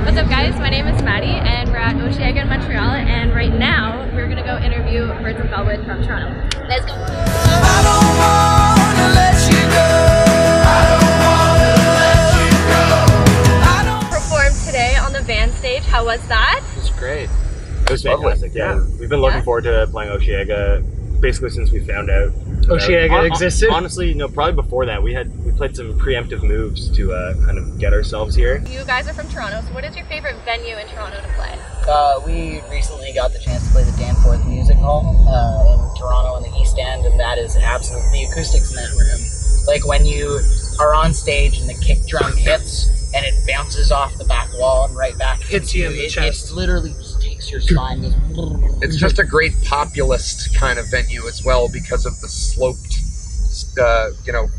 What's up guys, my name is Maddy and we're at Osheaga in Montreal, and right now we're gonna go interview Birds of Bellwoods from Toronto. Let's go! I don't wanna let you go. I don't wanna let you go. Performed today on the van stage. How was that? It was great. It was fantastic, yeah. We've been looking forward to playing Osheaga basically since we found out Osheaga existed. Honestly, no, probably before that. We played some preemptive moves to kind of get ourselves here. You guys are from Toronto, so what is your favorite venue in Toronto to play? We recently got the chance to play the Danforth Music Hall in Toronto on the East End, and that is absolutely, the acoustics in that room. Like when you are on stage and the kick drum hits and it bounces off the back wall and right back hits you in the chest. It literally just takes your spine. It's just a great populist kind of venue as well because of the sloped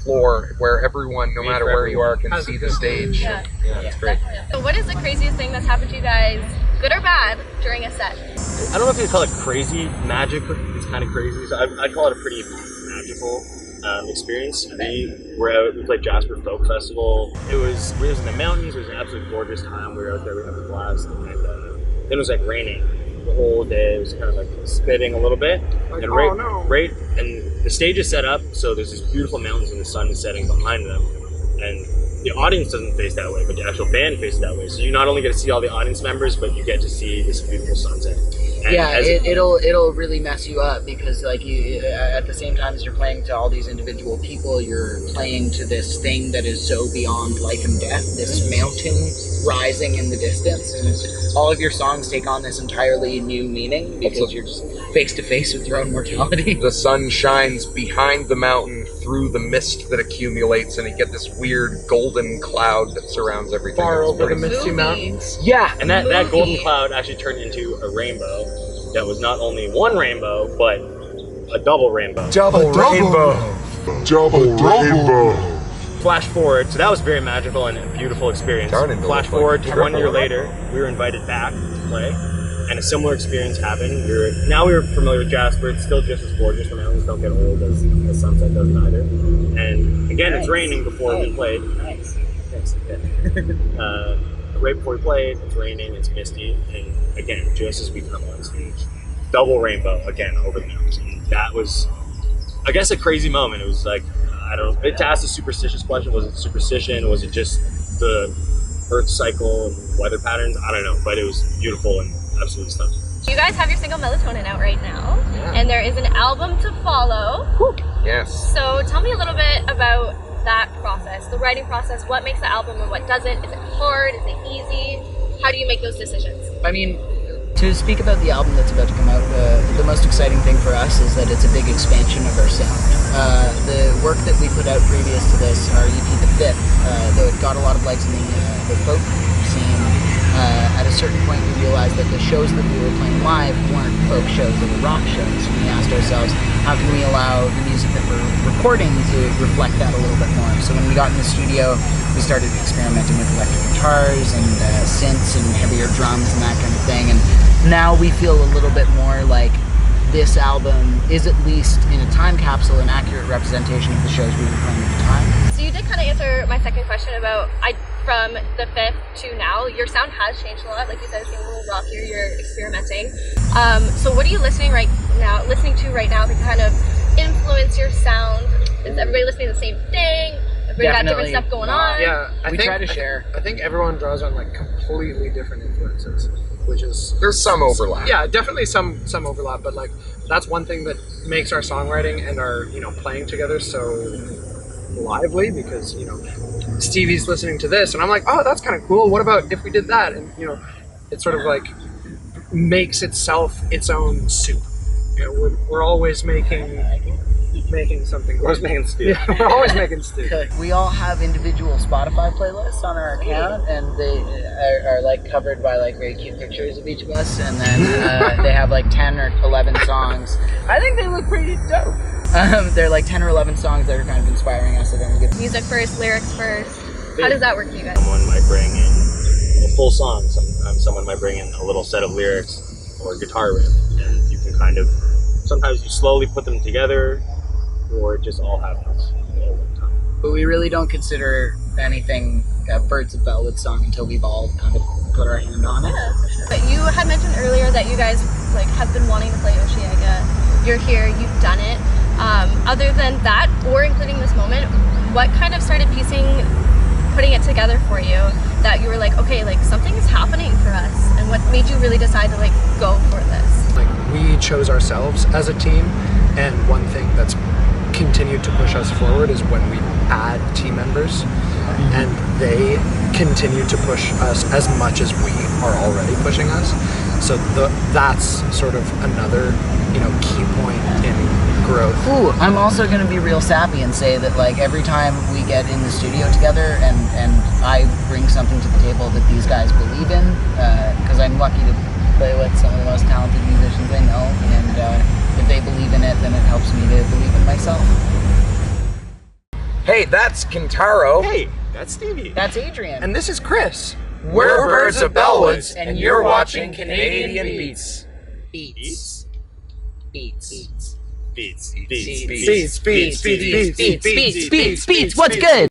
floor where everyone, no matter where you are, can see the stage. Yeah, it's great. So what is the craziest thing that's happened to you guys, good or bad, during a set? I don't know if you'd call it crazy magic, but it's kind of crazy. So I'd call it a pretty magical experience. We played Jasper Folk Festival. We was in the mountains. It was an absolutely gorgeous time. We were out there, we had a blast, and then it was like raining the whole day. It was kind of like spitting a little bit. Like, and and the stage is set up, so there's these beautiful mountains and the sun is setting behind them, and the audience doesn't face that way, but the actual band faces that way. So you not only get to see all the audience members, but you get to see this beautiful sunset. And yeah, it'll really mess you up because like you at the same time as you're playing to all these individual people, you're playing to this thing that is so beyond life and death, this mountain rising in the distance, and all of your songs take on this entirely new meaning because you're just face to face with your own mortality. The sun shines behind the mountain through the mist that accumulates, and you get this weird golden cloud that surrounds everything. Far over the misty mountains. Yeah, and that golden cloud actually turned into a rainbow that was not only one rainbow, but a double rainbow. Double rainbow. Flash forward, so that was very magical and a beautiful experience. Flash forward to 1 year later, we were invited back to play, and a similar experience happened. Now we were familiar with Jasper. It's still just as gorgeous. The mountains don't get old as sunset doesn't either. And again, it's raining before we played. Nice. Yeah. Right before we played, it's raining, it's misty, and again, just as we come on stage, double rainbow again over the mountains. And that was, I guess, a crazy moment. It was like, I don't know, to ask a superstitious question, was it superstition? Was it just the earth cycle and weather patterns? I don't know, but it was beautiful and absolutely stunning. You guys have your single Melatonin out right now, and there is an album to follow. Woo. Yes. So tell me a little bit about that process, the writing process. What makes the album and what doesn't? Is it hard? Is it easy? How do you make those decisions? I mean, to speak about the album that's about to come out, the most exciting thing for us is that it's a big expansion of our sound. The work that we put out previous to this, our EP The Fifth, though it got a lot of likes in the folk scene, at a certain point we realized that the shows that we were playing live weren't folk shows, they were rock shows. And we asked ourselves, how can we allow the music that we're recording to reflect that a little bit more? So when we got in the studio, we started experimenting with electric guitars and synths and heavier drums and that kind of thing. And now we feel a little bit more like this album is at least in a time capsule an accurate representation of the shows we were playing at the time. So you did kind of answer my second question about from the Fifth to now. Your sound has changed a lot. Like you said, it's getting a little rockier. You're experimenting. So what are you listening to right now to kind of influence your sound? Is everybody listening to the same thing? Everybody got different stuff going on? Yeah, we try to share. I think everyone draws on like completely different influences, which is There's some overlap. Yeah, definitely some overlap, but like that's one thing that makes our songwriting and our playing together so lively, because Stevie's listening to this and I'm like, oh, that's kind of cool. What about if we did that? And it sort of like makes itself its own soup. We're always making something. We're always making stew. Yeah, we're always making stew. We all have individual Spotify playlists on our account, and they are like covered by like very cute pictures of each of us, and then they have like 10 or 11 songs. I think they look pretty dope. They're like 10 or 11 songs that are kind of inspiring us. Music first, lyrics first. How does that work for you guys? Someone might bring in a full song. Someone might bring in a little set of lyrics or a guitar riff, and you can kind of, sometimes you slowly put them together, or it just all happens at one time. But we really don't consider anything a Birds of Bellwoods song until we've all kind of put our hand on it. Yeah, for sure. But you had mentioned earlier that you guys like have been wanting to play Osheaga. You're here, you've done it. Other than that, or including this moment, what kind of started putting it together for you that you were like, okay, like something is happening for us, and what made you really decide to like go for this? Like, we chose ourselves as a team, and one thing that's continued to push us forward is when we add team members, and they continue to push us as much as we are already pushing us. So that's sort of another, key point in growth. Ooh, I'm also going to be real sappy and say that like every time we get in the studio together and I bring something to the table that these guys believe in, because I'm lucky to play with some of the most talented musicians I know, and if they believe in it, then it helps me to believe in myself. Hey, that's Kintaro. Hey, that's Stevie. That's Adrian. And this is Chris. We're Birds of Bellwoods, and you're watching Canadian Beats. Beats. Beats. Beats. What's good?